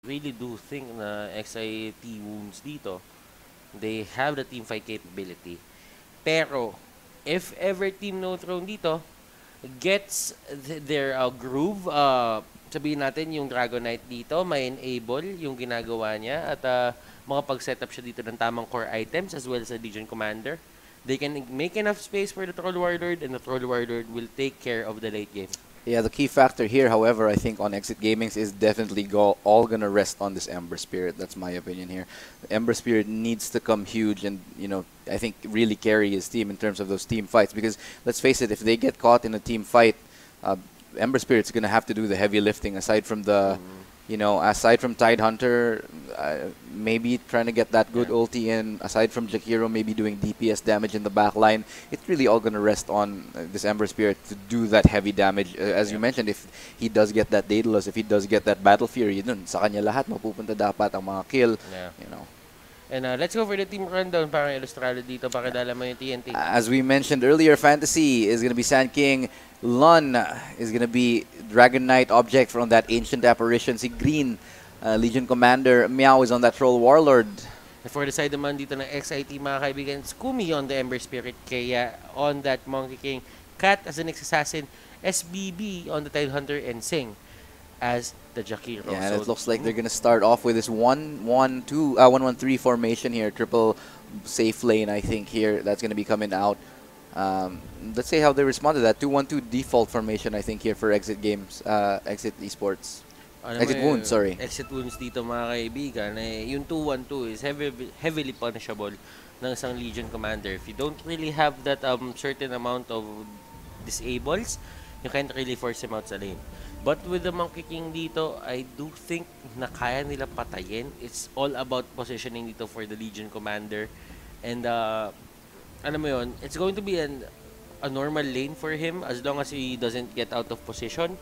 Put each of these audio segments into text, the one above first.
really do think na XIT Woundz dito, they have the team fight capability. Pero, if ever Team No Throne dito gets their groove, sabihin natin yung Dragon Knight dito, may enable yung ginagawa niya at makapag-setup siya dito ng tamang core items as well as a Legion Commander. They can make enough space for the Troll Warlord and the Troll Warlord will take care of the late game. Yeah, the key factor here, however, I think on Exit Gaming's is definitely all gonna rest on this Ember Spirit. That's my opinion here. The Ember Spirit needs to come huge and, I think really carry his team in terms of those team fights. Because let's face it, if they get caught in a team fight, Ember Spirit's gonna have to do the heavy lifting aside from aside from Tidehunter, maybe trying to get that good ulti in, aside from Jakiro maybe doing DPS damage in the back line, it's really all going to rest on this Ember Spirit to do that heavy damage. As you mentioned, if he does get that Daedalus, if he does get that Battle Fury, dun, sa kanya lahat, mapupunta dapat ang mga kill, And let's go for the team rundown para ilustrado dito, pakidala mo yung TNT. As we mentioned earlier, Fantasy is going to be Sand King. Lun is going to be Dragon Knight object from that ancient apparition. Si Green, Legion Commander. Meow is on that Troll Warlord. For the side naman dito ng XIT, mga kaibigan, Scoomy on the Ember Spirit, kaya on that Monkey King. Cat as an assassin, SBB on the Tidehunter, and Sing as the Jakiro. Yeah, and it looks like they're going to start off with this 1-1-3 formation here. Triple safe lane, I think, here. That's going to be coming out. Let's see how they respond to that. 2-1-2 default formation, I think, here for Exit Games, Exit Esports. Exit Woundz, sorry. Exit Woundz dito, mga kaibigan. Yung 2-1-2 is heavily punishable ng isang Legion Commander. If you don't really have that certain amount of disables, you can't really force him out sa lane. But with the Monkey King dito, I do think na kaya nila patayin. It's all about positioning dito for the Legion Commander. And, mo yun, it's going to be a normal lane for him as long as he doesn't get out of position.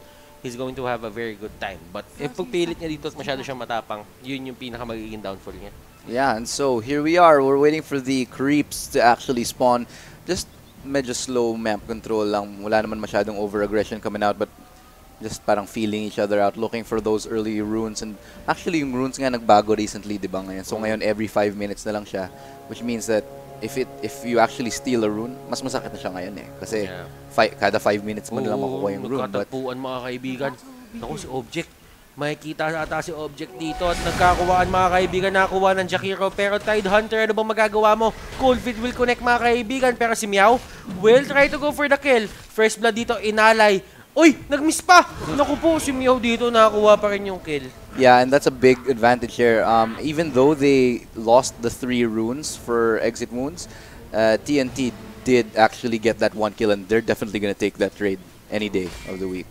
He's going to have a very good time. But if pagpilit niya dito at masyado siyang matapang, yun yung pinaka magiging downfall niya. Yeah, and so here we are. We're waiting for the creeps to actually spawn. Just medyo slow map control lang. Wala naman masyadong over-aggression coming out, but just parang feeling each other out, looking for those early runes. And actually, yung runes nga nagbago recently, di ba ngayon? So ngayon, every 5 minutes na lang siya, which means that if you actually steal a rune, mas masakit na siya ngayon eh. Kasi kada 5 minutes mo nalang makukuha yung rune. Nagkatagpuan, mga kaibigan. Naku, si Object. Makikita ata si Object dito at nagkakuwaan, mga kaibigan, nakakuha ng Jakiro. Pero Tidehunter, ano bang magagawa mo? Coldfeet will connect, mga kaibigan. Pero si Meow will try to go for the kill. First blood dito, inalay. Uy! Nag-miss pa! Naku po, si Meow dito nakakuha pa rin yung kill. Yeah, and that's a big advantage here. Even though they lost the 3 runes for Exit Wounds, TNT did actually get that 1 kill, and they're definitely going to take that trade any day of the week.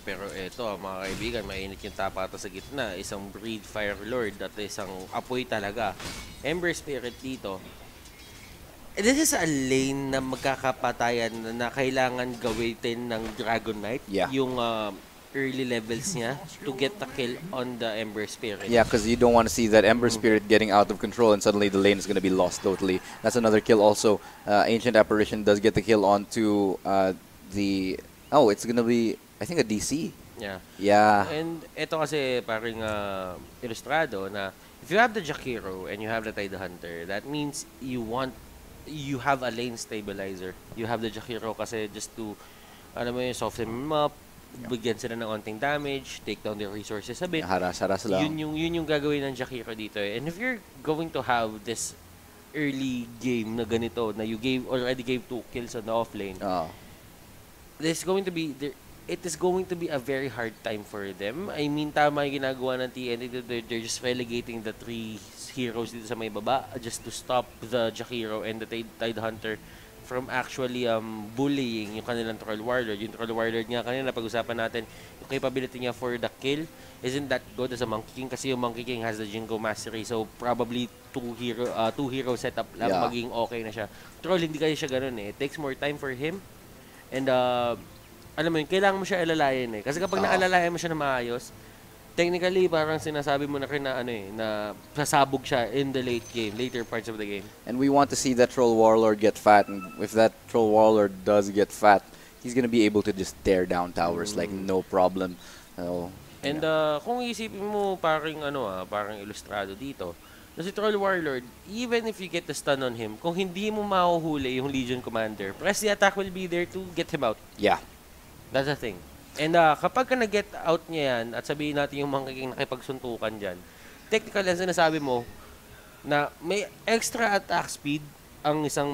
Pero eto, mga kaibigan, mainit yung tapata sa gitna. Isang Breed Fire Lord at isang apoy talaga. Ember Spirit dito. This is a lane na magkakapatayan na kailangan gawitin ng Dragon Knight. Yeah. Yung early levels niya to get the kill on the Ember Spirit. Yeah, because you don't want to see that Ember Spirit getting out of control and suddenly the lane is going to be lost totally. That's another kill also. Ancient Apparition does get the kill onto it's going to be, I think, a DC. Yeah. Yeah. And ito kasi parang ilustrado na if you have the Jakiro and you have the Tidehunter, that means you have a lane stabilizer. You have the Jakiro kasi just to, soften them up, bigyan sila ng onting damage, take down their resources a bit. Haras-haras lang. Yun yung gagawin ng Jakiro dito. And if you're going to have this early game na ganito, na you already gave 2 kills on the offlane, it is going to be a very hard time for them. I mean, tama yung ginagawa ng TNT. They're just relegating the 3 heroes dito sa may baba just to stop the Jakiro and the Tidehunter from actually bullying yung kanilang Troll Warlord. Yung Troll Warlord nga kanina, pag-usapan natin, yung capability niya for the kill isn't that good as a Monkey King kasi yung Monkey King has the Jingo Mastery. So, probably 2 hero setup lang maging okay na siya. Troll, hindi kasi siya ganun eh. It takes more time for him. And, alam mo yun, kailangan mo siya alalayan eh. Kasi kapag naalalayan mo siya na maayos, technically, parang sinasabi mo na rin na, na sasabog siya in the later parts of the game. And we want to see that Troll Warlord get fat. And if that Troll Warlord does get fat, he's going to be able to just tear down towers like no problem. So, And kung isipin mo parang parang ilustrado dito, na si Troll Warlord, even if you get the stun on him, kung hindi mo mahuhuli yung Legion Commander, press the attack will be there to get him out. Yeah. That's the thing. And kapag ka na-get out niya yan, at sabihin natin yung mga nakipagsuntukan dyan, technical yan sinasabi mo, na may extra attack speed ang isang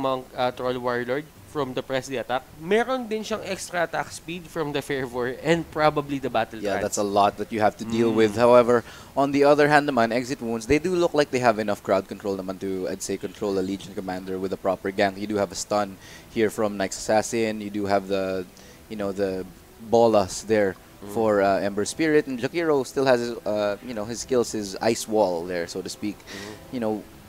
Troll Warlord from the press the attack. Meron din siyang extra attack speed from the Fervor and probably the Battle Yeah, Trance. that's a lot that you have to deal with. However, on the other hand naman, Exit Woundz, they do look like they have enough crowd control naman to, I'd say, control a Legion Commander with a proper gank. You do have a stun here from Nike's Assassin. You do have the bolas there for Ember Spirit, and Jakiro still has his skills, his ice wall there, so to speak.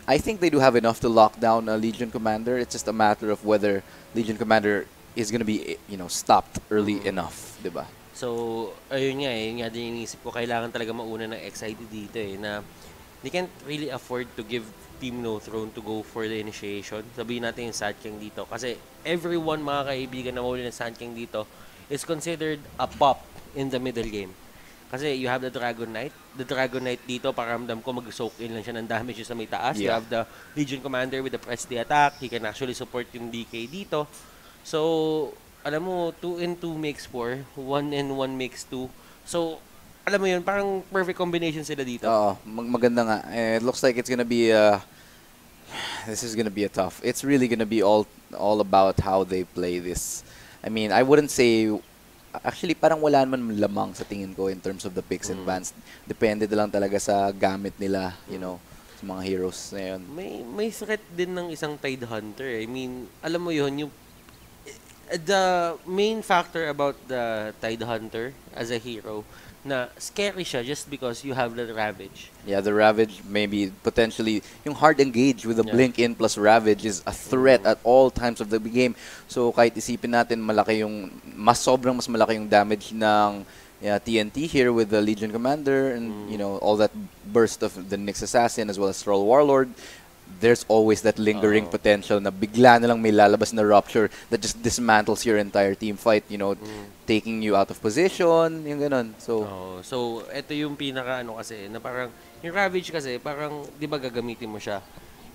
I think they do have enough to lock down a Legion Commander. It's just a matter of whether Legion Commander is gonna be stopped early enough, diba? So, ayun nga din iniisip ko, kailangan talaga mauna ng XID dito na they can't really afford to give Team No Throne to go for the initiation. Sabihin natin yung Sand King dito. Kasi everyone, mga kaibigan, na mawala ng Sand King dito is considered a pop in the middle game. Kasi you have the Dragon Knight. The Dragon Knight dito, pakiramdam ko mag-soak in lang siya ng damage sa may taas. Yeah. You have the Legion Commander with the press the attack. He can actually support yung DK dito. So, alam mo, 2-2 makes 4. 1-1 makes 2. So, alam mo yun, parang perfect combination sila dito. Oo, maganda nga. It looks like it's gonna be this is gonna be a tough. It's really gonna be all about how they play this. I mean, I wouldn't say actually parang wala naman lamang sa tingin ko in terms of the picks and bans. Depende na lang talaga sa gamit nila, sa mga heroes na yun. May threat din ng isang Tide Hunter. I mean, alam mo yun, the main factor about the Tide Hunter as a hero, na scary siya just because you have the Ravage. Yeah, the Ravage maybe potentially yung hard engage with the blink in plus Ravage is a threat at all times of the game. So kahit isipin natin sobrang mas malaki yung damage ng TNT here with the Legion Commander and all that burst of the Nyx Assassin as well as Troll Warlord, there's always that lingering potential na bigla na lang may lalabas na rupture that just dismantles your entire team fight, taking you out of position, yung ganun. So ito yung pinaka kasi, na parang, yung Ravage kasi, parang, di ba gagamitin mo siya?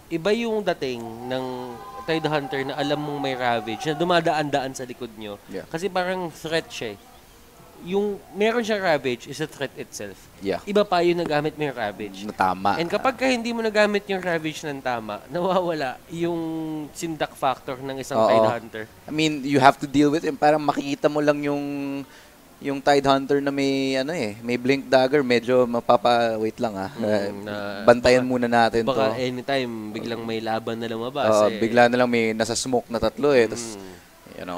Iba yung dating ng Tide Hunter na alam mong may Ravage, na dumadaan-daan sa likod nyo. Yeah. Kasi parang threat siya. Yung meron siyang Ravage is a threat itself. Yeah. Iba pa yung nagamit mo yung Ravage. Na tama. And kapag hindi mo nagamit yung Ravage ng tama, nawawala yung sindak factor ng isang Tide Hunter. I mean, you have to deal with it. Parang makikita mo lang yung Tide Hunter na may blink dagger, medyo wait lang bantayan muna natin baka to. Anytime biglang may laban na lumabas. Bigla na lang may nasa smoke na tatlo tas,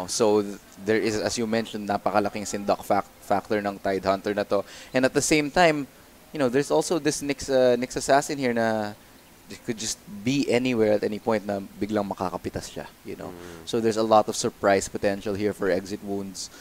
so there is, as you mentioned, napakalaking sindak factor ng Tide Hunter na to. And at the same time, there's also this Nyx Assassin here na it could just be anywhere at any point na biglang makakapitas siya, So there's a lot of surprise potential here for Exit Woundz.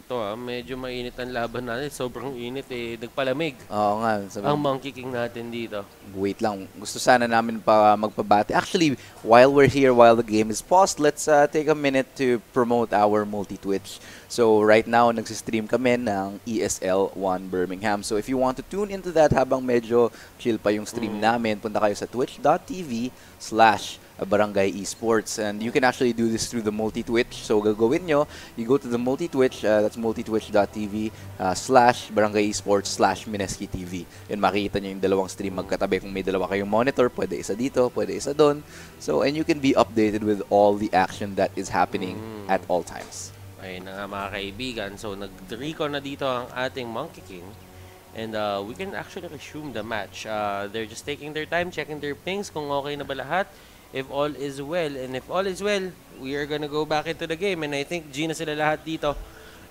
Ito medyo mainit ang laban natin. Sobrang init nagpalamig. Oo nga. Ang Monkey King natin dito. Wait lang. Gusto sana namin pa magpabati. Actually, while we're here, while the game is paused, let's take a minute to promote our multi-Twitch. So right now, nagsistream kami ng ESL 1 Birmingham. So if you want to tune into that habang medyo chill pa yung stream namin, punta kayo sa twitch.tv/Barangay Esports, and you can actually do this through the multi-Twitch. So gagawin nyo, you go to the multi-Twitch, that's multitwitch.tv/Barangay Esports/Mineski TV. Yun, makikita nyo yung dalawang stream magkatabi. Kung may dalawa kayong monitor, pwede isa dito, pwede isa doon. So, and you can be updated with all the action that is happening at all times. Ayun na nga mga kaibigan. So nag-recon na dito ang ating Monkey King. And we can actually resume the match. They're just taking their time, checking their pings kung okay na ba lahat. If all is well. And if all is well, we are gonna go back into the game. And I think G na sila lahat dito.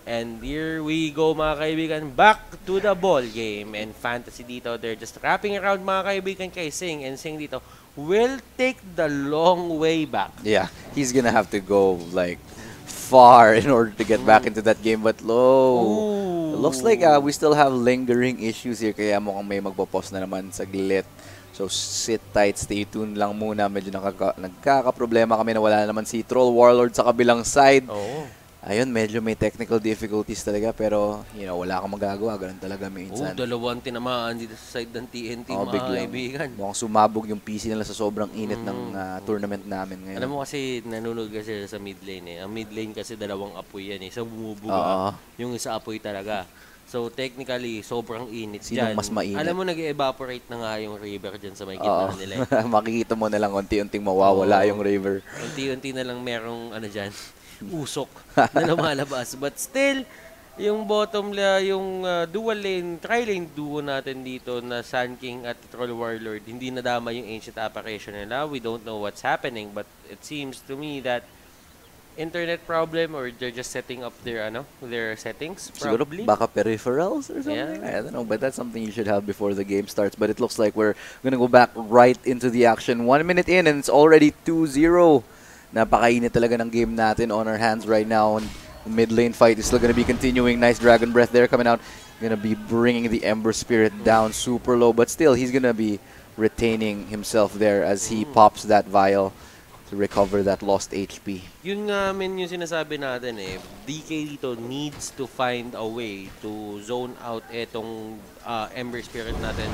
And here we go mga kaibigan. Back to the ball game. And Fantasy dito, they're just wrapping around mga kaibigan kay Sing. And Sing dito will take the long way back. Yeah, he's gonna have to go like far in order to get back into that game, but it looks like we still have lingering issues here, kaya mukhang may magpo-pause na naman saglit. So sit tight, stay tuned lang muna. Medyo nagkakaproblema kami na wala na naman si Troll Warlord sa kabilang side. Ayun, medyo may technical difficulties talaga pero, wala kang magagawa. Ganun talaga minsan. Dalawang tinamaan dito sa side ng TNT, mga kaibigan. Mukhang sumabog yung PC nila sa sobrang init ng tournament namin ngayon. Alam mo kasi, nanonood kasi sa mid lane Ang mid lane kasi dalawang apoy yan So, bumubuga. Yung isa apoy talaga. So, technically, sobrang init dyan. Sinong mas mainit? Alam mo, nag-evaporate na nga yung river dyan sa may gitna nila. Makikita mo na lang unti-unting mawawala yung river. Unti-unti na lang merong dyan, usok na lumalabas. But still, yung bottom yung dual lane, tri-lane duo natin dito na Sun King at Troll Warlord, hindi nadama yung Ancient Apparition nila. We don't know what's happening, but it seems to me that internet problem or they're just setting up their settings probably. Siguro baka peripherals or something. Yeah. I don't know, but that's something you should have before the game starts. But it looks like we're gonna go back right into the action. 1 minute in and it's already 2-0. Napakainit talaga ng game natin on our hands right now. And the mid lane fight is still gonna be continuing. Nice Dragon Breath there coming out. Gonna be bringing the Ember Spirit down super low, but still he's gonna be retaining himself there as he pops that vial to recover that lost HP. Yun nga yung sinasabi natin DK dito needs to find a way to zone out etong Ember Spirit natin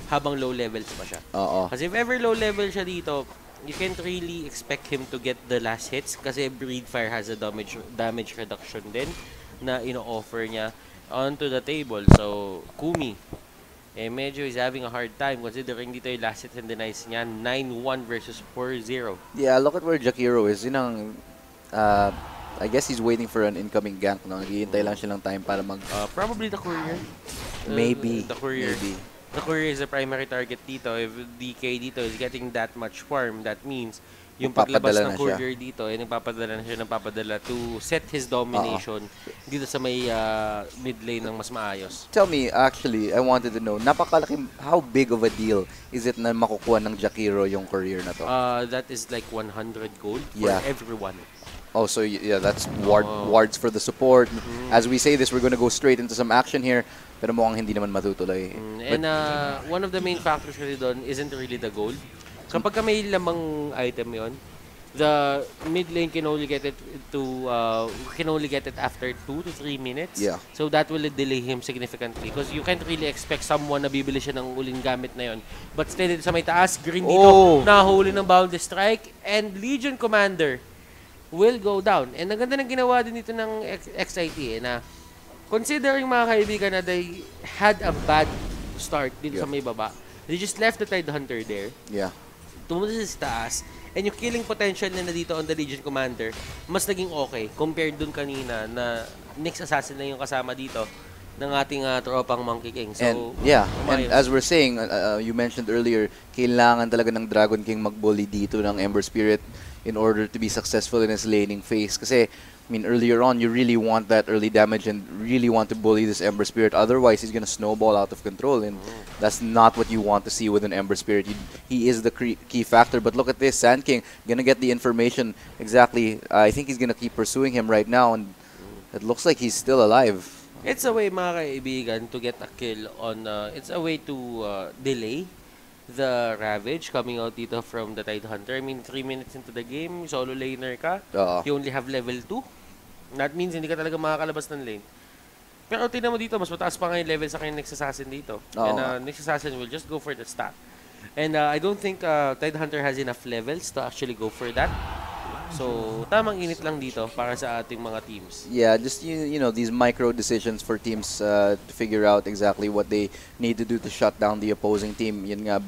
habang low levels pa siya. Kasi if ever low level siya dito, you can't really expect him to get the last hits kasi Breedfire has a damage reduction din na ino-offer niya onto the table. So, Kumi, medyo is having a hard time considering dito yung last hits and denies niya. 9-1 versus 4-0. Yeah, look at where Jakiro is. I guess he's waiting for an incoming gank. No? Naghihintay lang siya ng time para mag... probably the courier. Maybe. The courier. Maybe. The courier is the primary target dito. If DK dito is getting that much farm, that means yung paglabas ng courier dito, nagpapadala na siya to set his domination dito sa may mid lane ng mas maayos. Tell me, actually, I wanted to know, how big of a deal is it na makukuha ng Jakiro yung courier na to? That is like 100 gold for everyone. Oh, so yeah, that's wards for the support. As we say this, we're gonna go straight into some action here. Pero mukhang hindi naman matutuloy. And one of the main factors kasi doon isn't really the gold. Kapag may lamang item yon, the mid lane can only get it after 2 to 3 minutes. Yeah. So that will delay him significantly because you can't really expect someone na bibili siya ng uling gamit na yon. But still dito sa may taas, green dito, nahuli ng Boundless Strike and Legion Commander will go down. And ang ganda ng ginawa din dito ng XIT na considering mga kaibigan na they had a bad start dito sa may baba, they just left the Tide Hunter there. Yeah. Tumunta sa taas. And yung killing potential na dito on the Legion Commander, mas naging okay compared dun kanina na next assassin na yung kasama dito ng ating tropang Monkey King. So, and as we're saying, you mentioned earlier, kailangan talaga ng Dragon King magbully dito ng Ember Spirit in order to be successful in his laning phase. Kasi earlier on, you really want that early damage and really want to bully this Ember Spirit. Otherwise, he's going to snowball out of control, and that's not what you want to see with an Ember Spirit. He is the key factor, but look at this. Sand King going to get the information exactly. I think he's going to keep pursuing him right now, and it looks like he's still alive. It's a way, mga kaibigan, to get a kill on... it's a way to delay the Ravage coming out dito from the Tide Hunter. 3 minutes into the game, solo laner ka. You only have level 2. That means hindi ka talaga makakalabas ng lane. Pero tingnan mo dito, mas mataas pa nga yung level sa kanyang next assassin dito. And next assassin will just go for the stat. And I don't think Tide Hunter has enough levels to actually go for that. So, tamang init lang dito para sa ating mga teams. Yeah, just these micro decisions for teams to figure out exactly what they need to do to shut down the opposing team. Yun nga,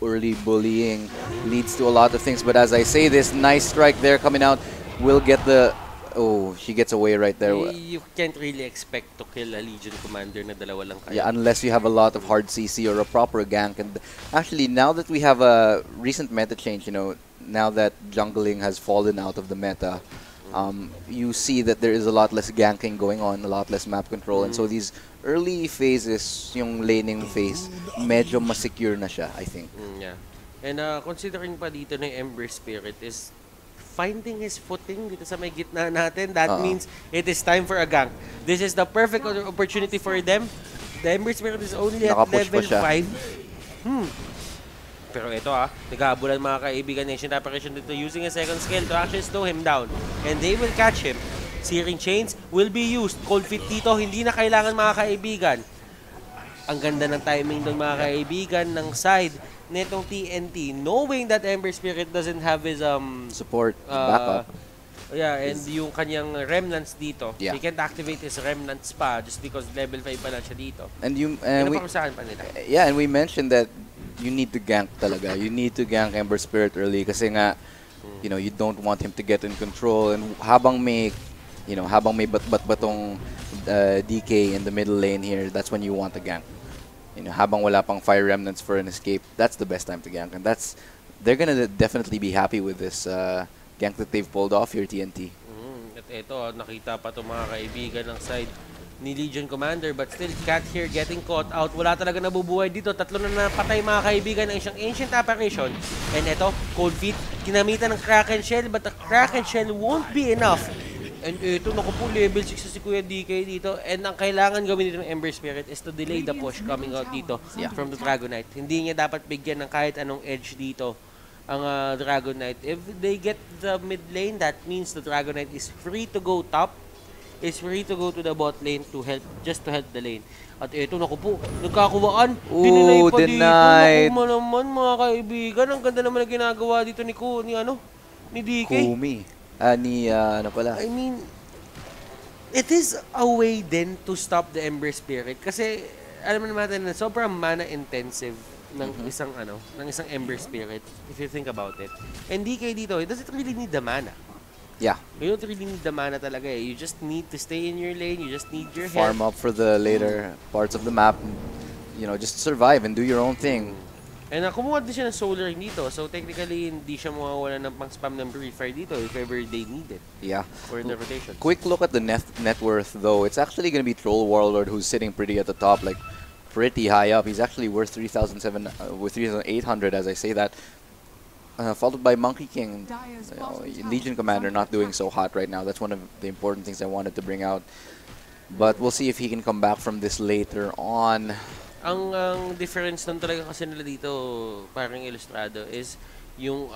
early bullying leads to a lot of things. But as I say this, nice strike there coming out. Will get the... Oh, she gets away right there. You can't really expect to kill a Legion Commander na dalawa lang kaya. Yeah, unless you have a lot of hard CC or a proper gank. And actually, now that we have a recent meta change, now that jungling has fallen out of the meta, you see that there is a lot less ganking going on, a lot less map control. And so these early phases, yung laning phase, medyo mas secure na siya, I think. Yeah. And considering pa dito na yung Ember Spirit is finding his footing dito sa may gitna natin, that means it is time for a gank. This is the perfect opportunity for them. The Ember Spirit is only at level 5. Pero ito naghahabulan mga kaibigan Nation Apparition dito using a second skill to actually slow him down. And they will catch him. Searing Chains will be used. Cold Feet dito, hindi na kailangan mga kaibigan. Ang ganda ng timing doon mga kaibigan ng side netong TNT, knowing that Ember Spirit doesn't have his support, backup. Yeah, and yung kanyang remnants dito, he can't activate his remnants pa just because level 5 pa lang siya dito. And pa nila. Yeah, and we mentioned that you need to gank talaga. You need to gank Ember Spirit early kasi nga, you know, you don't want him to get in control. And habang may bat-batong DK in the middle lane here, that's when you want to gank. You know, habang wala pang fire remnants for an escape, that's the best time to gank. And they're gonna definitely be happy with this gank that they've pulled off here, TNT. At ito, nakita pa itong mga kaibigan ng side ni Legion Commander, but still Cat here getting caught out. Wala talaga nabubuhay dito. 3 na napatay mga kaibigan ng isang Ancient Apparition. And ito, Cold Feet, ginamitan ng Kraken Shell, but the Kraken Shell won't be enough. And ito, naku po, level 6 si Kuya DK dito. And ang kailangan gawin dito ng Ember Spirit is to delay the push coming out dito from the Dragonite. Hindi niya dapat bigyan ng kahit anong edge dito ang Dragonite. If they get the mid lane, that means the Dragonite is free to go top, is free to go to the bot lane to help, just to help the lane. At ito, naku po, nagkakuwaan. Dinilay pa denied. dito. Naku naman, mga kaibigan. Ang ganda naman na ginagawa dito ni DK. Kumi. Ano pala? I mean, it is a way then to stop the Ember Spirit. Kasi, alam naman natin na sobrang mana intensive ng isang Ember Spirit, if you think about it. And DK dito, it doesn't really need the mana. Yeah. You don't really need the mana talaga eh. You just need to stay in your lane, you just need your farm up for the later parts of the map. You know, just survive and do your own thing. And kumuha din siya ng solar dito. So technically, hindi siya mawawala ng pang-spam ng Free Fire dito if ever they need it. Yeah. For the rotation. Quick look at the net worth though. It's actually going to be Troll Warlord who's sitting pretty at the top, like pretty high up. He's actually worth 3,800 as I say that. Followed by Monkey King. Legion Commander not doing so hot right now. That's one of the important things I wanted to bring out. But we'll see if he can come back from this later on. Ang difference nun talaga kasi nila dito, parang ilustrado, is yung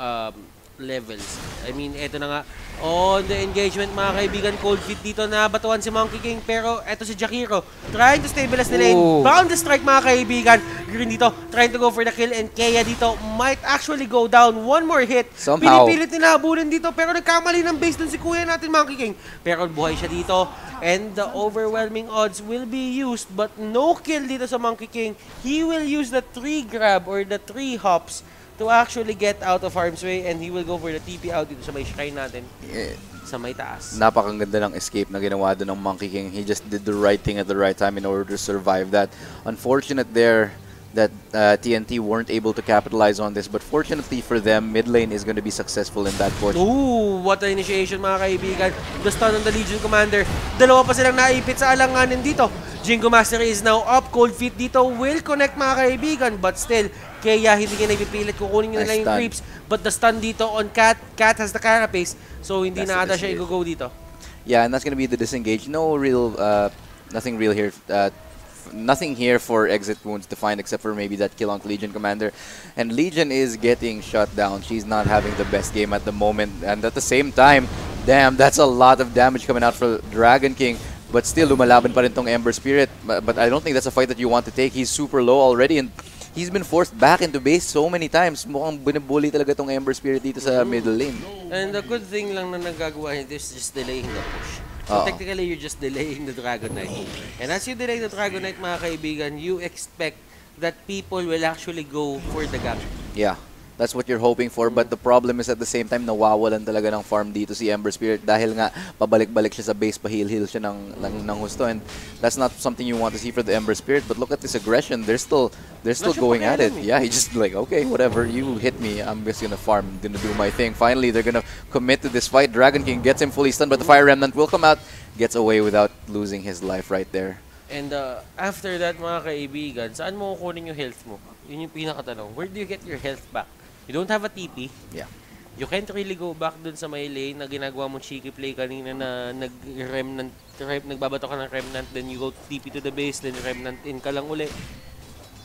levels. I mean, eto na nga. On the engagement, mga kaibigan, Cold Feet dito na batuan si Monkey King. Pero eto si Jakiro, trying to stabilize the lane. Bound the strike, mga kaibigan. Green dito, trying to go for the kill. And Kea dito might actually go down. One more hit. Somehow. Pinipilit nila habulin dito. Pero nagkamali ng base dun si kuya natin, Monkey King. Pero buhay siya dito. And the overwhelming odds will be used. But no kill dito sa Monkey King. He will use the 3 grab or the 3 hops to actually get out of harm's way, and he will go for the TP out dito sa may shrine natin. Sa may taas. Napakaganda ng escape na ginawa doon ng Monkey King. He just did the right thing at the right time in order to survive that. Unfortunate there that TNT weren't able to capitalize on this, but fortunately for them, mid lane is going to be successful in that push. Ooh, what an initiation, mga kaibigan. The stun on the Legion Commander. Dalawa pa silang naipit sa alanganin dito. Jingo Mastery is now up. Cold Feet dito will connect, mga kaibigan, but still, kaya hindi niya napipilit, kukunin niya na lang yung creeps. But the stun dito on Cat. Cat has the carapace, so hindi na ata siya i-go dito. Yeah, and that's gonna be the disengage. No real, nothing real here. Nothing here for exit Woundz to find except for maybe that kill on Legion Commander. And Legion is getting shut down. She's not having the best game at the moment. And at the same time, damn, that's a lot of damage coming out for Dragon King. But still, lumalaban pa rin tong Ember Spirit. But I don't think that's a fight that you want to take. He's super low already, and he's been forced back into base so many times. Mukhang binibully talaga tong Ember Spirit dito sa middle lane. And the good thing lang na nagagawa nito is just delaying the push. So technically, you're just delaying the Dragonite. And as you delay the Dragonite, mga kaibigan, you expect that people will actually go for the gap. Yeah. That's what you're hoping for, but the problem is at the same time nawawalan talaga ng farm dito si Ember Spirit dahil nga pabalik-balik siya sa base, pa-heal-heal siya ng husto, and that's not something you want to see for the Ember Spirit. But look at this aggression, they're still going at it. Yeah, he's just like, okay, whatever, you hit me, I'm just gonna farm, I'm gonna do my thing. Finally, they're gonna commit to this fight. Dragon King gets him fully stunned, but the Fire Remnant will come out, gets away without losing his life right there. And after that, mga kaibigan, saan mo kukunin yung health mo? Yun yung pinakatanong. Where do you get your health back? You don't have a TP. Yeah. You can't really go back dun sa may lane na ginagawa mo cheeky play kanina na nagbabato ka ng Remnant, then you go TP to the base, then Remnant in ka lang uli.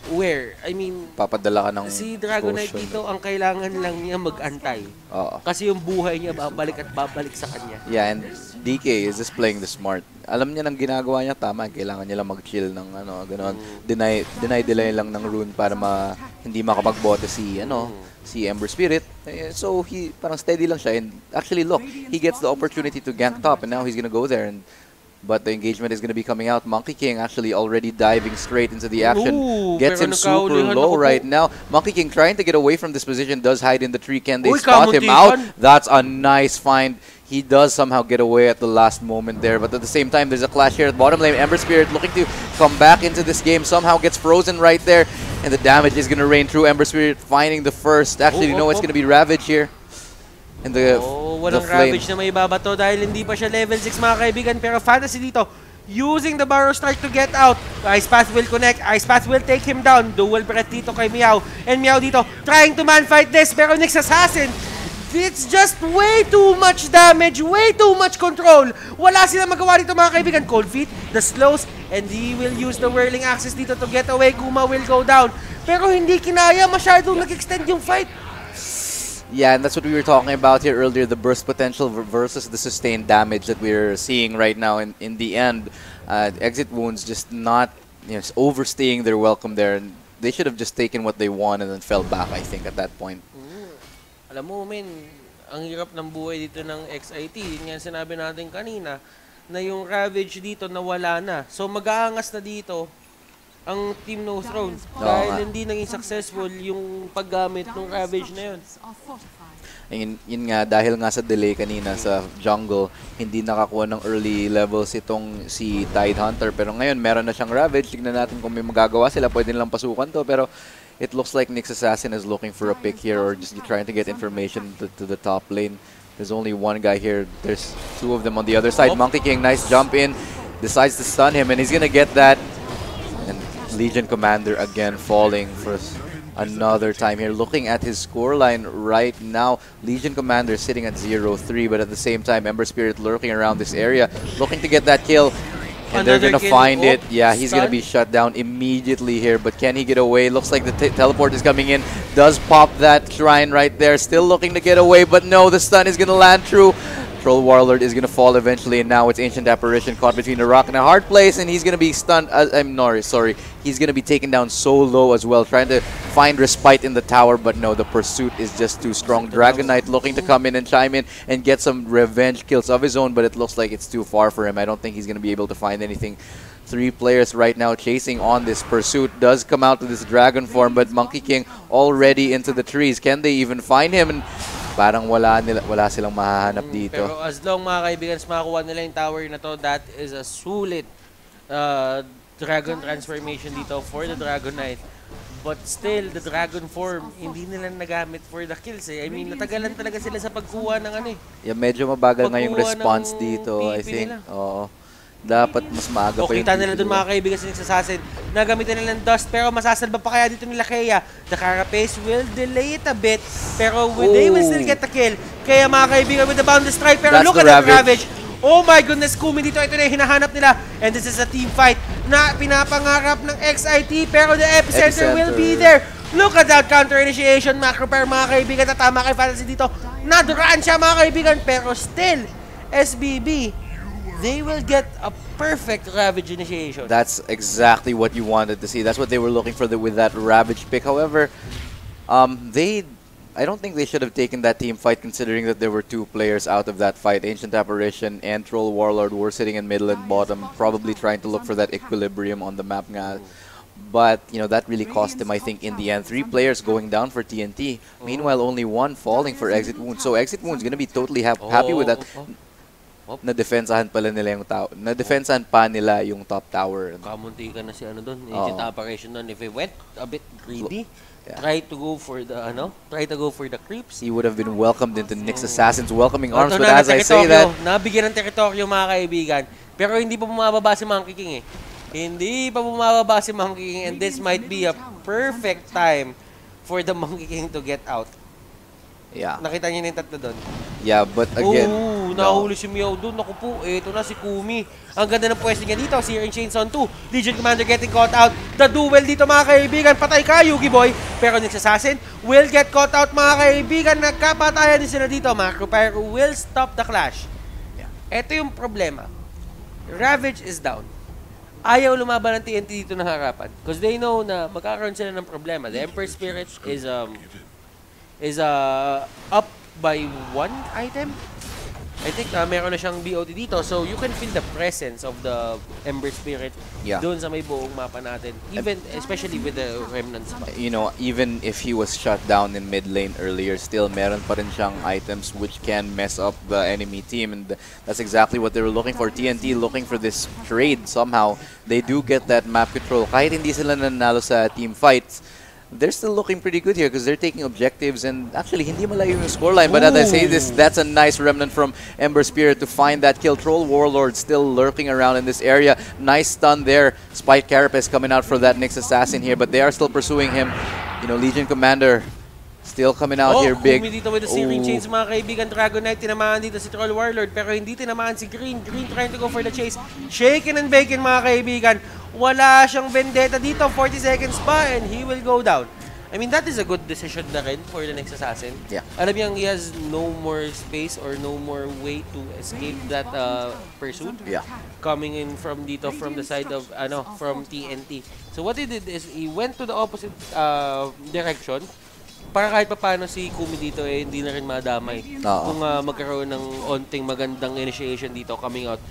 where? I mean, papadala ka ng si Dragon Knight dito, ang kailangan lang niya mag-antay. Kasi yung buhay niya babalik at babalik sa kanya. Yeah, and DK is just playing the smart. Alam niya nang ginagawa niya, tama. Kailangan niya lang mag-chill ng gano'n. Delay lang ng rune para hindi makapagbote si Ember Spirit. So he parang steady lang siya, and actually look, he gets the opportunity to gank top, and now he's gonna go there, but the engagement is going to be coming out. Monkey King actually already diving straight into the action. Gets him super low right now. Monkey King trying to get away from this position, does hide in the tree. Can they spot him out? That's a nice find. He does somehow get away at the last moment there, but at the same time, there's a clash here at bottom lane. Ember Spirit looking to come back into this game, somehow gets frozen right there, and the damage is going to rain through. Ember Spirit finding the first. Actually, you know it's going to be Ravage here. And walang Ravage na may babato dahil hindi pa siya level 6 mga kaibigan, pero Fantasy dito using the Barrow Strike to get out. Ice Path will connect, Ice Path will take him down. Dual breath dito kay Meow, and Meow dito trying to man fight this, pero Nyx Assassin, it's just way too much damage, way too much control. Wala silang magawa dito mga kaibigan. Cold Feet, the slows, and he will use the Whirling Axis dito to get away. Kuma will go down, pero hindi kinaya, masyadong nag-extend yung fight. Yeah, and that's what we were talking about here earlier, the burst potential versus the sustained damage that we're seeing right now. In the end, Exit Woundz just not overstaying their welcome there, and they should have just taken what they won and then fell back, I think, at that point. Alam mo, ang hirap ng buhay dito ng XIT. Yun nga sinabi natin kanina, na yung Ravage dito nawala na. So mag-aangas na dito ang Team No Throne dahil hindi naging successful yung paggamit ng Ravage na yun. Yun nga, dahil nga sa delay kanina sa jungle, hindi nakakuha ng early levels itong si Tide Hunter. Pero ngayon, meron na siyang Ravage. Tignan natin kung may magagawa sila. Pwede nilang pasukan to. Pero it looks like Nyx Assassin is looking for a pick here or just trying to get information to the top lane. There's only one guy here. There's two of them on the other side. Monkey King, nice jump in. Decides to stun him, and he's gonna get that. Legion Commander again falling for another time here. Looking at his scoreline right now, Legion Commander sitting at 0-3, but at the same time, Ember Spirit lurking around this area, looking to get that kill. And they're going to find it. Yeah, he's going to be shut down immediately here, but can he get away? Looks like the teleport is coming in. Does pop that shrine right there. Still looking to get away, but no, the stun is going to land true. Troll Warlord is going to fall eventually, and now it's Ancient Apparition caught between a rock and a hard place, and he's going to be stunned. Sorry. He's going to be taken down so low as well, trying to find respite in the tower, but no, the pursuit is just too strong. Dragon Knight looking to come in and chime in and get some revenge kills of his own, but it looks like it's too far for him. I don't think he's going to be able to find anything. 3 players right now chasing on this pursuit. Does come out to this dragon form, but Monkey King already into the trees. Can they even find him? And parang wala silang mahahanap dito. Pero as long mga kaibigan, makakuha nila yung tower na to, that is a sulit dragon transformation dito for the Dragon Knight. But still, the dragon form, hindi nila nagamit for the kills eh. I mean, natagalan talaga sila sa pagkuha ng ano eh. Yeah, medyo mabagal nga yung response dito, I think. Oo. Dapat mas maaga pa yung kita nila dun mga kaibigan sa Nyx Assassin. Nagamitan nila ng dust, pero masasalba pa kaya dito nila Kaya. The Carapace will delay it a bit, pero they will still get the kill. Kaya mga kaibigan with the Boundless Strike, pero look at that Ravage. Oh my goodness, Kumi dito. Ito na yung hinahanap nila. And this is a team fight na pinapangarap ng XIT, pero the epicenter will be there. Look at that counter initiation macro pair mga kaibigan. Tatama kay Fantasy dito. Naduraan siya mga kaibigan, pero still, SBB, they will get a perfect Ravage initiation. That's exactly what you wanted to see. That's what they were looking for with that Ravage pick. However, I don't think they should have taken that team fight, considering that there were 2 players out of that fight. Ancient Apparition and Troll Warlord were sitting in middle and bottom, probably trying to look for that equilibrium on the map. But, that really cost him, I think, in the end. 3 players going down for TNT. Meanwhile, only 1 falling for Exit Woundz. So Exit Woundz going to be totally happy with that. Na-defensahan pala nila yung na-defensahan pa nila yung top tower. Kamunti ka na si doon, Ancient Apparition doon. If he went a bit greedy, try to go for the creeps, he would have been welcomed into Nyx Assassin's welcoming arms. But as I say that, nabigyan ng teritoryo mga kaibigan, pero hindi pa bumababa si Monkey King eh. Hindi pa bumababa si Monkey King, and this might be a perfect time for the Monkey King to get out. Yeah. Nakita niyo na yung tatlo doon. Yeah, but again, nahuli si Meow doon. Naku po, ito na si Kumi. Ang ganda ng pwesto niya dito. Searing Chains on 2. Legion Commander getting caught out. The duel dito mga kaibigan. Patay ka, Yugi Boy. Pero Nyx Assassin will get caught out mga kaibigan. Nagkapatayan din sila dito. Macro Pyro will stop the clash. Ito yung problema. Ravage is down. Ayaw lumaban ng TNT dito na harapan. Because they know na magkakaroon sila ng problema. The Emperor Spirit is up by 1 item. I think meron na siyang BOT dito. So you can feel the presence of the Ember Spirit doon sa may buong mapa natin. Even, especially with the remnants. You know, even if he was shut down in mid lane earlier, still meron pa rin siyang items which can mess up the enemy team. And that's exactly what they were looking for. TNT looking for this trade somehow. They do get that map control. Kahit hindi sila nanalo sa team fights, they're still looking pretty good here because they're taking objectives and actually hindi malayo yung scoreline. But as I say this, that's a nice remnant from Ember Spirit to find that kill. Troll Warlord still lurking around in this area. Nice stun there. Spike Carapace coming out for that Nyx Assassin here, but they are still pursuing him. You know, Legion Commander still coming out here big. Kumi dito with the Searing Chains mga kaibigan. Dragon Knight tinamaan dito si Troll Warlord pero hindi tinamaan si Green. Green trying to go for the chase. Shaken and bacon mga kaibigan. Wala siyang vendetta dito. 40 seconds pa and he will go down. I mean, that is a good decision na rin for the Nyx Assassin. Yeah. Alam niyang he has no more space or no more way to escape that pursuit. Yeah. Coming in from dito, from the side of, from TNT. So what he did is, he went to the opposite direction para kahit pa paano si Kumi dito hindi na rin madamay. Kung magkaroon ng onting magandang initiation dito coming out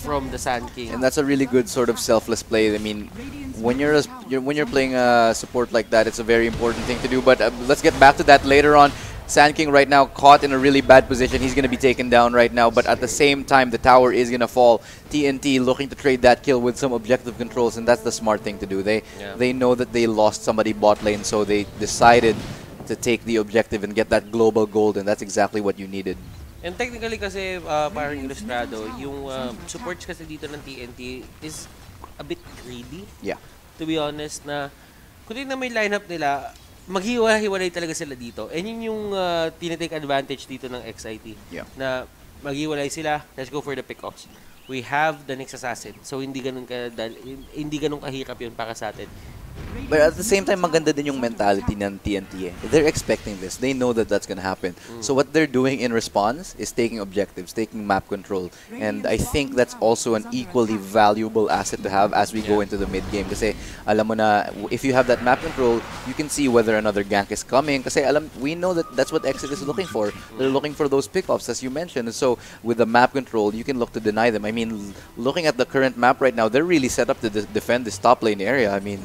from the Sand King. And that's a really good sort of selfless play. I mean, when you're playing a support like that, it's a very important thing to do. But let's get back to that later on. Sand King right now caught in a really bad position. He's going to be taken down right now. But at the same time, the tower is going to fall. TNT looking to trade that kill with some objective controls, and that's the smart thing to do. They know that they lost somebody bot lane, so they decided to take the objective and get that global gold, and that's exactly what you needed. And technically kasi parang ilustrado, yung supports kasi dito ng TNT is a bit greedy. Yeah. To be honest na, kung na may lineup nila, maghiwa-hiwalay talaga sila dito. And yun yung tinitake advantage dito ng XIT. Yeah. Na maghiwalay sila, let's go for the pick-offs. We have the Nyx Assassin. So hindi ganun kahirap yun para sa atin. But at the same time, maganda din yung mentality ng TNT. They're expecting this. They know that that's gonna happen. So what they're doing in response is taking objectives, taking map control. And I think that's also an equally valuable asset to have as we go into the mid-game. Kasi alam mo na, if you have that map control, you can see whether another gank is coming. Kasi we know that that's what Exit is looking for. They're looking for those pickoffs, as you mentioned. So with the map control, you can look to deny them. I mean, looking at the current map right now, they're really set up to defend this top lane area. I mean,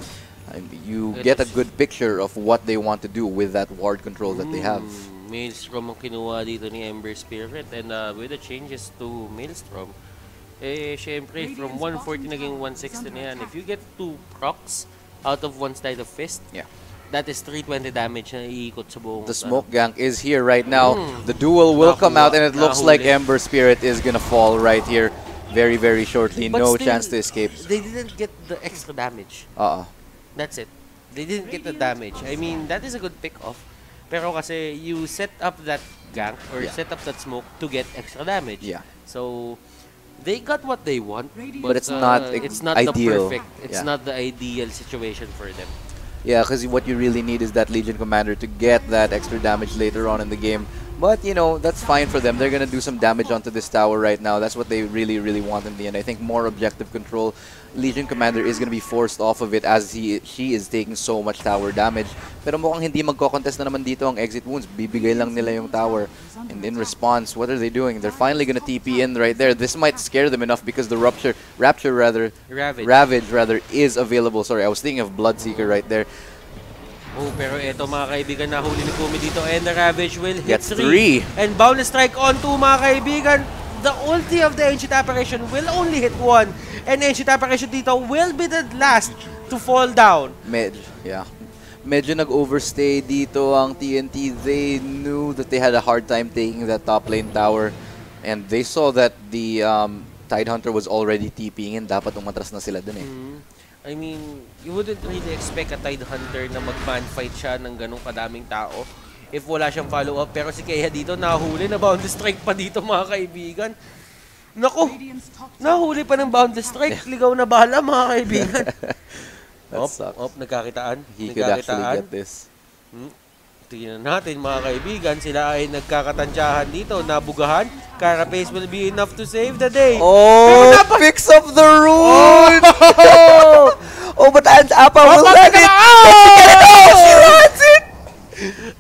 you get a good picture of what they want to do with that ward control that they have. Maelstrom ang kinuha dito ni Ember Spirit and with the changes to Maelstrom, syempre from 140 naging 160 na yan. If you get 2 procs out of one side of Fist, that is 320 damage na iikot sa buong... The smoke gank is here right now. The duel will come out and it looks like Ember Spirit is gonna fall right here very, very shortly. But no still, chance to escape. They didn't get the extra damage. That's it. They didn't get the damage. I mean, that is a good pick-off. Pero kasi you set up that gank or set up that smoke to get extra damage. Yeah. So they got what they want, but it's not ideal. The perfect. It's not the ideal situation for them. Yeah, because what you really need is that Legion Commander to get that extra damage later on in the game. But, you know, that's fine for them. They're going to do some damage onto this tower right now. That's what they really, really want in the end. I think more objective control. Legion Commander is going to be forced off of it as she is taking so much tower damage. Pero mukhang hindi magko-contest na naman dito ang Exit Woundz. Bibigay lang nila yung tower. And in response, what are they doing? They're finally going to TP in right there. This might scare them enough because the Ravage is available. Sorry, I was thinking of Bloodseeker right there. Oh, pero eto mga kaibigan, nahuli ni Kumi dito and the Ravage will hit Gets 3. And Boundless Strike on 2 mga kaibigan. The ulti of the Ancient Apparition will only hit 1. And Ancient Apparition dito will be the last to fall down. Medyo nag-overstay dito ang TNT. They knew that they had a hard time taking that top lane tower. And they saw that the Tidehunter was already TPing in. Dapat umatras na sila dun eh. I mean, you wouldn't really expect a Tidehunter na mag-man fight siya ng ganong kadaming tao. if wala siyang follow-up. Pero si Kea dito, nahuli na boundless strike pa dito mga kaibigan. Naku, nahuli pa ng boundless strike. Ligaw na bala mga kaibigan. Nagkakitaan. He could actually get this. Tingnan natin mga kaibigan, sila ay nagkakatansyahan dito, nabugahan. Carapace will be enough to save the day. Oh, picks up the rune! Oh, but Apa will let it! She runs it!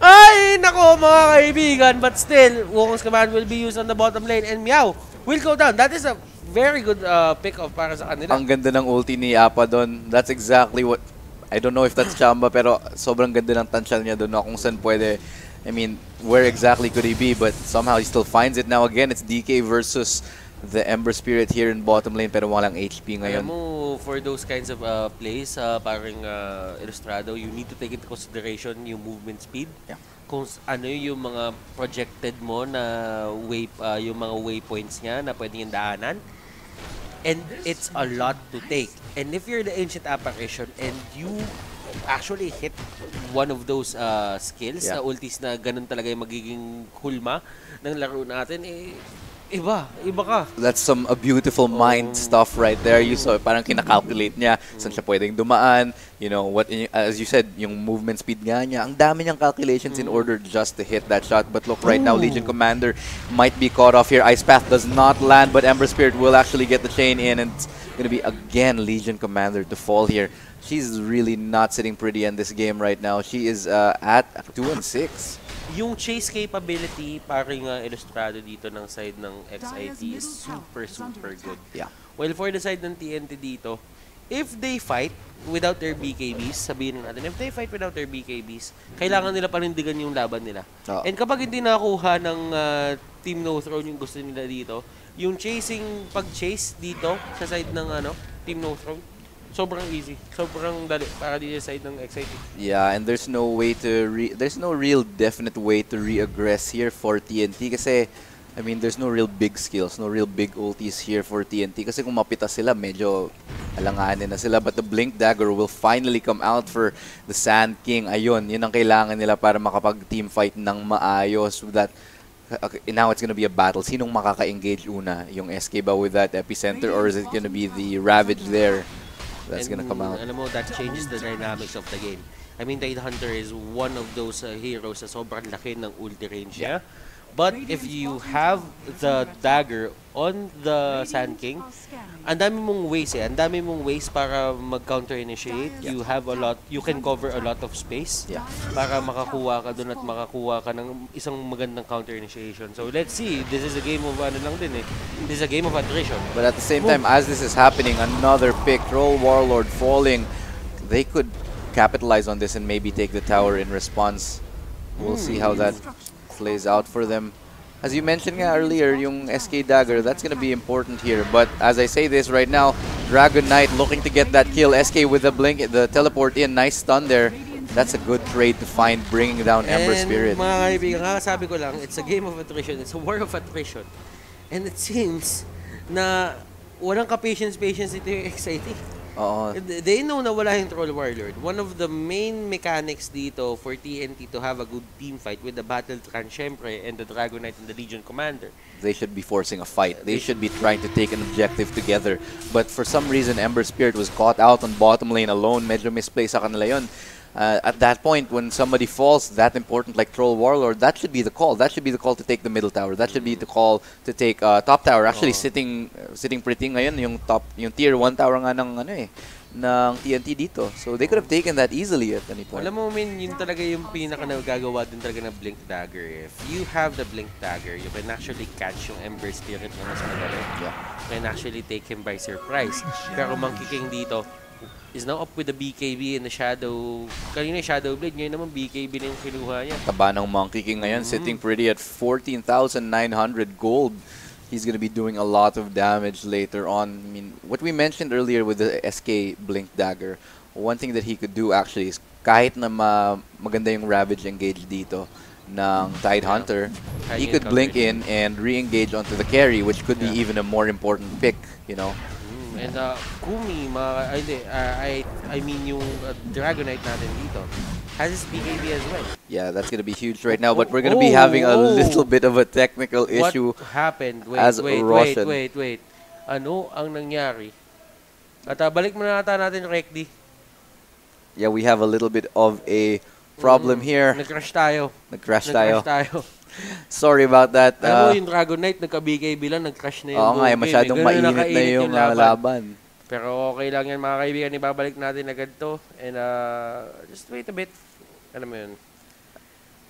Ay, nako mga kaibigan, but still, Wukong's command will be used on the bottom lane and Meow will go down. That is a very good pick-up para sa kanila. Ang ganda ng ulti ni Apa doon. That's exactly what... I don't know if that's Chamba, pero sobrang ganda ng tansyal niya doon na kung saan pwede. I mean, where exactly could he be? But somehow he still finds it. Now again, it's DK versus the Ember Spirit here in bottom lane, pero walang HP ngayon. Alam mo, for those kinds of plays, parang Ilustrado, you need to take into consideration yung movement speed. Yeah. Kung ano yung mga projected mo na yung mga waypoints niya na pwede yung daanan. And it's a lot to take. And if you're the ancient apparition and you actually hit one of those skills na ultis na ganun talaga yung magiging hulma ng laro natin, iba ka. That's some beautiful mind stuff right there. You saw parang kinakalculate niya saan siya pwedeng dumaan. You know, as you said, yung movement speed nga niya. Ang dami niyang calculations in order just to hit that shot. But look, right now, Legion Commander might be caught off here. Ice Path does not land, but Ember Spirit will actually get the chain in. And it's going to be, again, Legion Commander to fall here. She's really not sitting pretty in this game right now. She is at 2-6. Yung chase capability, parang Ilustrado dito ng side ng XIT is super good. Yeah. Well, for the side ng TNT dito, if they fight without their BKBs, sabihin natin, if they fight without their BKBs, kailangan nila panindigan yung laban nila. And kapag hindi nakakuha ng Team No Throne yung gusto nila dito, yung pag-chase dito sa side ng Team No Throne, sobrang easy. Sobrang dali para dito sa side ng XIT. Yeah, and there's no way to there's no real definite way to re-aggress here for TNT kasi I mean, there's no real big skills, no real big ultis here for TNT kasi kung mapitas sila, medyo alanganin na sila. But the Blink Dagger will finally come out for the Sand King. Ayun, yun ang kailangan nila para makapag-team fight ng maayos. That now it's gonna be a battle. Sinong makaka-engage una? Yung SK ba with that Epicenter or is it gonna be the Ravage there? That's gonna come out. Alam mo, that changes the dynamics of the game. I mean, Tidehunter is one of those heroes na sobrang laki ng ulti range niya. But if you have the dagger on the Sand King, ang dami mong ways ang dami mong ways para mag-counter initiate. You have a lot, you can cover a lot of space para makakuha ka doon at makakuha ka ng isang magandang counter initiation. So let's see, this is a game of this is a game of attrition. But at the same time, as this is happening, another pick, Troll Warlord falling. They could capitalize on this and maybe take the tower in response. We'll see how that plays out for them. As you mentioned nga earlier, yung SK Dagger, that's going to be important here. But as I say this right now, Dragon Knight looking to get that kill. SK with the blink, the teleport in, nice stun there. That's a good trade to find, bringing down Ember Spirit. And mga kaibigan, sabi ko lang, it's a game of attrition. It's a war of attrition. And it seems na walang ka-patience ito yung XIT. They know na wala yung Troll Warlord. One of the main mechanics dito for TNT to have a good team fight with the Battle Trance, syempre, and the Dragon Knight and the Legion Commander. They should be forcing a fight. They should be trying to take an objective together. But for some reason, Ember Spirit was caught out on bottom lane alone. Medyo misplay sa kanila yun. At that point, when somebody falls that important like Troll Warlord, that should be the call. That should be the call to take the middle tower. That should be the call to take top tower. Actually, sitting pretty ngayon yung tier 1 tower nga ng ng TNT dito. So they could have taken that easily at any point. Alam mo, yun talaga yung pinaka nagagawa din talaga ng Blink Dagger. If you have the Blink Dagger, you can actually catch yung Ember Spirit na mas madali. You can actually take him by surprise. Pero Monkey King dito is now up with the BKB and the Shadow. Kanina yung Shadow Blade, ngayon naman BKB na yung kinuha niya. Taba ng Monkey King ngayon, sitting pretty at 14,900 gold. He's going to be doing a lot of damage later on. I mean, what we mentioned earlier with the SK Blink Dagger, one thing that he could do actually is kahit na maganda yung Ravage engage dito ng Tidehunter, he could blink in and re-engage onto the carry, which could be even a more important pick, you know. And Kumi, I mean yung Dragon Knight natin dito. has his BKB as well. Yeah, that's gonna be huge right now. But we're gonna be having a little bit of a technical issue. What happened? Wait. Ano ang nangyari? At balik muna natin Rekdi. Yeah, we have a little bit of a problem here. Nag-crash tayo. Sorry about that. Alam mo, yung Dragon Knight, nagka-BKB lang, nag-crash na yung Oo nga, masyadong mainit na yung laban. Pero okay lang yan mga kaibigan, ibabalik natin agad to. And just wait a bit. Alam mo yun.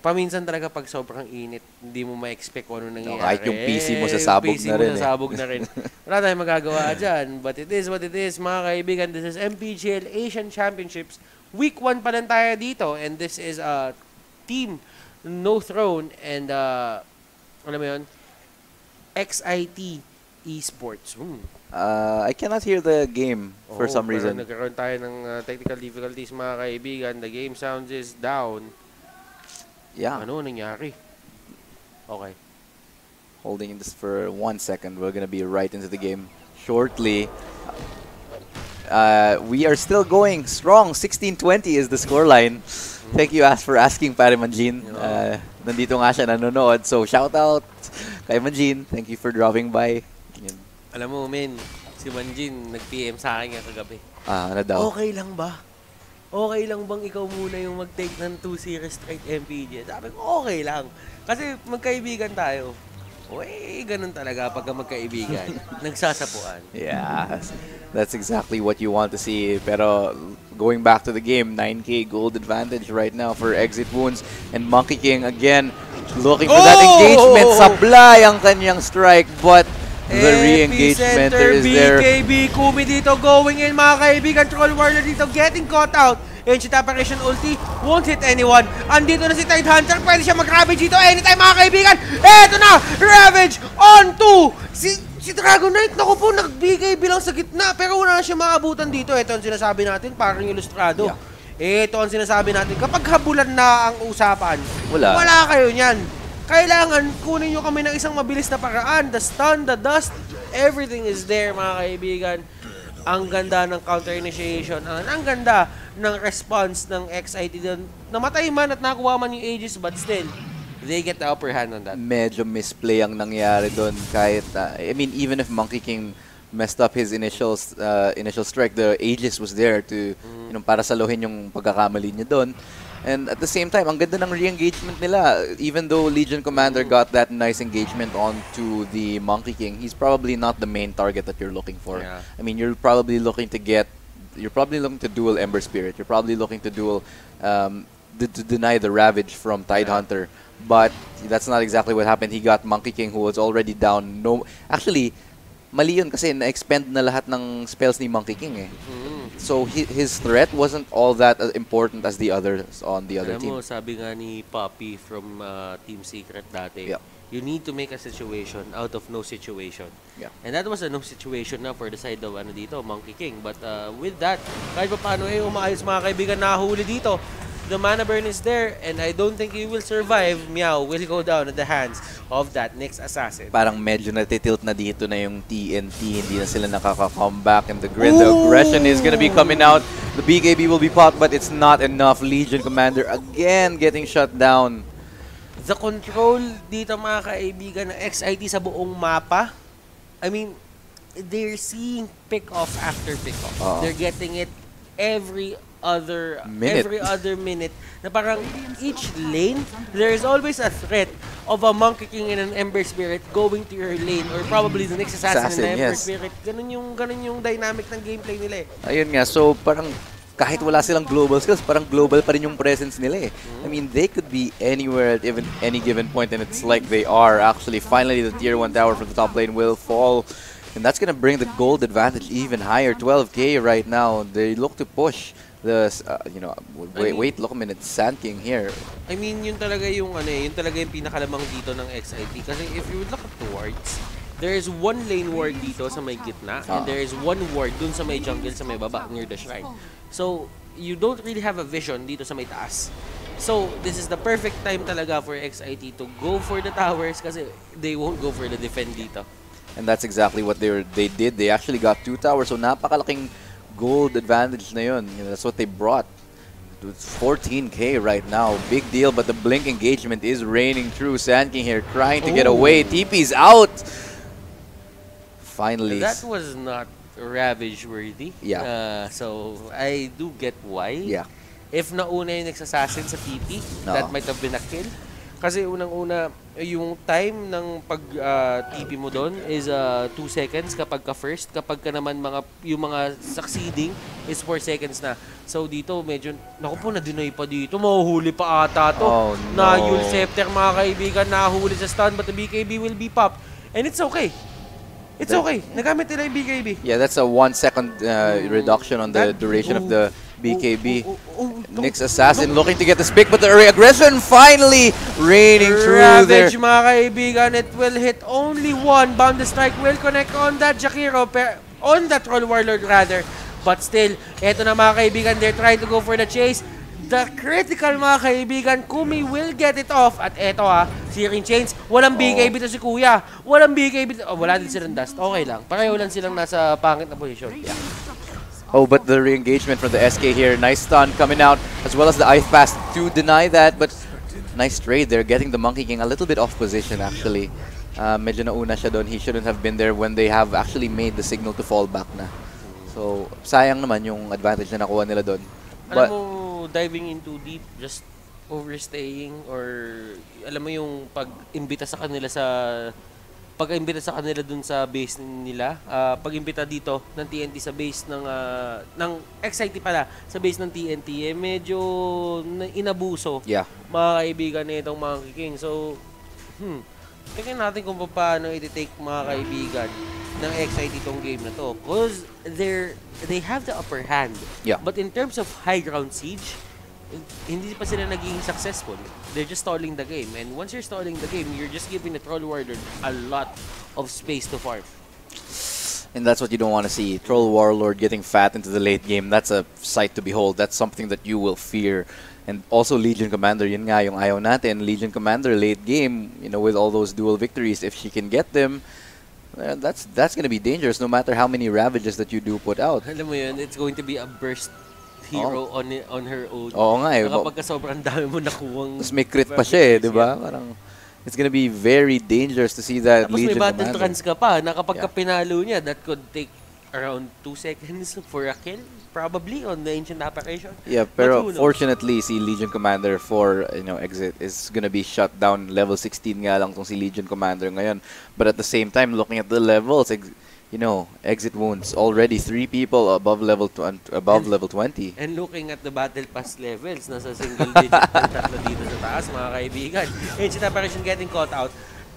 Paminsan talaga pag sobrang init, hindi mo ma-expect kung ano nangyayari. Kahit yung PC mo sasabog na rin. Wala tayong magagawa dyan. But it is what it is, mga kaibigan. This is MPGL Asian Championships. Week 1 pa lang tayo dito. And this is a team, no throne. And, alam mo yun, XIT Esports. I cannot hear the game for some reason. Nagkaroon tayo ng technical difficulties, mga kaibigan. The game sound is down. Yeah. Ano nangyari? Okay. Holding this for 1 second. We're gonna be right into the game shortly. We are still going strong. 16-20 is the scoreline. Thank you for asking, Pare Manjin. Nandito nga siya nanonood. So, shout out kay Manjin. Thank you for dropping by. Yan. Alam mo, men, si Manjin nag-PM sa akin nga kagabi. Ano daw? Okay lang ba? Okay lang bang ikaw muna yung mag-take ng 2 series straight MPG? Sabi ko, okay lang. Kasi magkaibigan tayo. Uy, ganun talaga pagka magkaibigan. Nagsasapuan. Yeah, that's exactly what you want to see. Pero going back to the game, 9K gold advantage right now for Exit Woundz. And Monkey King again looking for that engagement. Sablay ang kanyang strike, but the re-engagement is there. BKB, Kumi dito going in, mga kaibigan. Troll Warrior dito getting caught out. And si Taparation ulti won't hit anyone. Andito na si Tidehunter. Pwede siya mag-ravage dito anytime, mga kaibigan. Eto na! Ravage on to! Si Dragon Knight, naku po, nag-BKB lang sa gitna. Pero wala na siya maabutan dito. Ito ang sinasabi natin, parang ilustrado. Yeah. Ito ang sinasabi natin. Kapag habulan na ang usapan, wala kayo niyan. Kailangan kunin nyo kami ng isang mabilis na paraan. The stun, the dust, everything is there, mga kaibigan. Ang ganda ng counter initiation. Ang ganda ng response ng XIT doon. Namatay man at nakuha man yung Aegis, but still, they get the upper hand on that. Medyo misplay ang nangyari doon. Kahit, I mean, even if Monkey King messed up his initial strike, the Aegis was there to, you know, para saluhin yung pagkakamali niya doon. And at the same time, ang ganda ng re-engagement nila. Even though Legion Commander got that nice engagement onto the Monkey King, he's probably not the main target that you're looking for. Yeah. I mean, you're probably looking to duel Ember Spirit. You're probably looking to duel, to deny the Ravage from Tidehunter. But that's not exactly what happened. He got Monkey King, who was already down. Actually, mali yun kasi na-expend na lahat ng spells ni Monkey King eh. So his threat wasn't all that important as the others on the other team. Alam mo, sabi nga ni Poppy from Team Secret dati, you need to make a situation out of no situation. Yeah. And that was a no situation na for the side of Monkey King. But with that, kahit pa paano umaayos, mga kaibigan, nahuli dito. The mana burn is there, and I don't think he will survive. Meow will go down at the hands of that next assassin. Parang medyo natitilt na dito na yung TNT. Hindi na sila nakaka-comeback, and the grid, the aggression is gonna be coming out. The BKB will be popped, but it's not enough. Legion Commander again getting shut down. The control dito, mga kaibigan, ng XIT sa buong mapa, I mean, they're seeing pick-off after pick-off. They're getting it every other minute na parang each lane there is always a threat of a Monkey King and an Ember Spirit going to your lane, or probably the next assassin and Ember Spirit. Ganun yung dynamic ng gameplay nila eh. Ayun nga, so parang kahit wala silang global skills, parang global pa rin yung presence nila eh. I mean, they could be anywhere at even any given point, and it's like they are actually. Finally, the tier 1 tower from the top lane will fall, and that's gonna bring the gold advantage even higher. 12K right now. They look to push the wait, look a minute, Sand King here. I mean, yun talaga yung pinakalamang dito ng XIT, kasi if you look at the wards, there is one lane ward dito sa may gitna, and there is one ward dun sa may jungle sa may baba near the shrine. So you don't really have a vision dito sa may taas. So this is the perfect time talaga for XIT to go for the towers, kasi they won't go for the defend dito. And that's exactly what they did. They actually got 2 towers, so napakalaking gold advantage na yun. You know, that's what they brought It's 14K right now. Big deal, but the blink engagement is raining through. Sand King here trying to get away. TP's out. Finally. That was not Ravage worthy. Yeah. So I do get why. Yeah. If nauna yung Nex-Assassin sa TP, that might have been a kill. Kasi unang-una, yung time ng pag-TP mo doon is 2 seconds kapag ka first. Kapag ka naman yung mga succeeding is 4 seconds na. So dito, medyo, naku po, na-deny pa dito. Mahuhuli pa ata to. Oh, no. Na Yule Scepter, mga kaibigan, nahuli sa stun, but the BKB will be popped. And it's okay. It's okay. Nagamit nila yung BKB. Yeah, that's a 1 second reduction on the duration of the BKB. Nex-Assassin looking to get this pick, but the aggression finally raining through there. Ravage, mga kaibigan, it will hit only one. Bound the strike will connect on that Jakiro, on that Troll Warlord rather. But still, eto na mga kaibigan, they're trying to go for the chase. The critical, mga kaibigan, Kumi will get it off. At eto Searing Chains, walang BKB to si Kuya. Walang BKB to, wala din silang dust. Okay lang. Pareho lang silang nasa pangit na position. Yeah. Oh, but the re-engagement from the SK here. Nice stun coming out, as well as the Ice Pass to deny that. But nice trade there, getting the Monkey King a little bit off position, actually. Medyo nauna siya doon. He shouldn't have been there when they have actually made the signal to fall back na. So, sayang naman yung advantage na nakuha nila doon. Alam mo, diving into deep, just overstaying, or alam mo yung pag-imbita sa kanila dun sa base nila, pag-imbita dito ng TNT sa base ng XIT pala, sa base ng TNT, medyo inabuso. Yeah. Mga kaibigan na itong Monkey King. So, tingnan natin kung paano i-take mga kaibigan ng XIT itong game na to. Because they have the upper hand. Yeah. But in terms of high ground siege, hindi pa sila naging successful. They're just stalling the game. And once you're stalling the game, you're just giving the Troll Warlord a lot of space to farm. And that's what you don't want to see. Troll Warlord getting fat into the late game. That's a sight to behold. That's something that you will fear. And also Legion Commander, yun nga yung ayaw natin. Legion Commander late game, with all those dual victories, if she can get them, that's going to be dangerous no matter how many ravages that you do put out. Alam mo yun, it's going to be a burst hero on her own. Oo nga eh. Kapag sobrang dami mo nakuwang... Tapos may crit pa siya di ba? Parang, it's gonna be very dangerous to see that Legion Commander. Tapos may battle trans ka pa, na kapag pinalo niya, that could take around 2 seconds for a kill, probably, on the Ancient Apparition. Yeah, pero fortunately, si Legion Commander for exit is gonna be shut down. Level 16 nga lang tong si Legion Commander ngayon. But at the same time, looking at the levels, exit Woundz already 3 people above level 20. And looking at the battle pass levels, nasa single digit ng tatlo dito sa taas, mga kaibigan. Ancient Apparition getting caught out.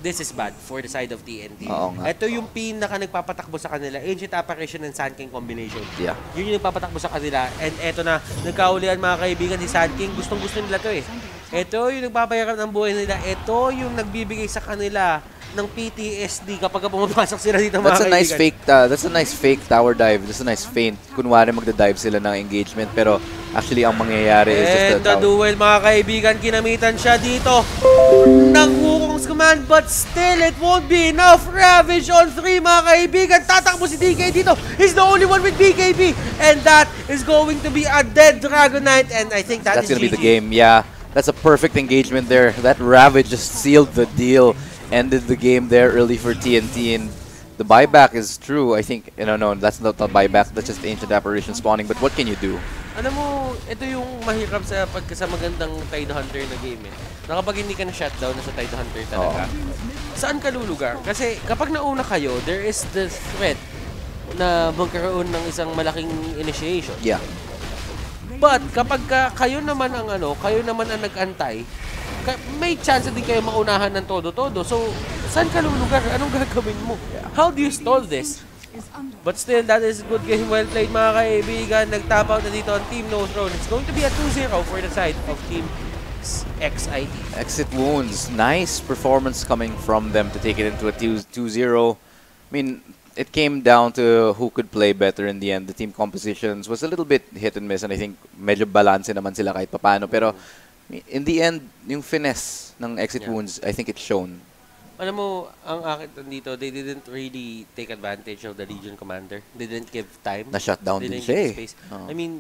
This is bad for the side of TNT. Ito yung pinaka nagpapatakbo sa kanila, Ancient Apparition and Sand King combination. Yeah. Yun yung nagpapatakbo sa kanila. And eto na, nagkaulian mga kaibigan si Sand King. Gustong-gusto nila to eh. Ito yung nagpapayaran ng buhay nila. Ito yung nagbibigay sa kanila ng PTSD kapag pumapasok sila dito mga kaibigan. That's a nice fake tower dive. That's a nice feint. Kunwari magda-dive sila ng engagement pero actually ang mangyayari is just and the duel mga kaibigan, kinamitan siya dito ng Wukong's command, but still it won't be enough. Ravage on 3 mga kaibigan. Tatakbo si DK dito. He's the only one with BKB and that is going to be a dead Dragon Knight, and I think that's gonna be the game. Yeah, that's a perfect engagement there. That Ravage just sealed the deal. Ended the game there early for TNT, and the buyback is true. I think, no, that's not a buyback. That's just Ancient Apparition spawning. But what can you do? Alam mo, ito yung mahirap sa magandang Tide Hunter na game eh. Na kapag hindi ka na-shutdown na sa Tide Hunter talaga, saan ka lulugar? Kasi kapag nauna kayo, there is the threat na magkaroon ng isang malaking initiation. Yeah. But kapag kayo naman ang nag-antay, may chance din kayo maunahan ng todo-todo. So, saan ka lulugar? Anong gagawin mo? How do you stall this? But still, that is a good game. Well played mga kaibigan. Nag-tap out na dito on Team No Throne. It's going to be a 2-0 for the side of Team XIT. Exit Woundz. Nice performance coming from them to take it into a 2-0. I mean, it came down to who could play better in the end. The team compositions was a little bit hit and miss, and I think medyo balance naman sila kahit papano. Pero in the end, yung finesse ng Exit Woundz, I think it's shown. Alam mo, ang akin dito, they didn't really take advantage of the Legion Commander. They didn't give time. Na-shutdown din siya eh. I mean,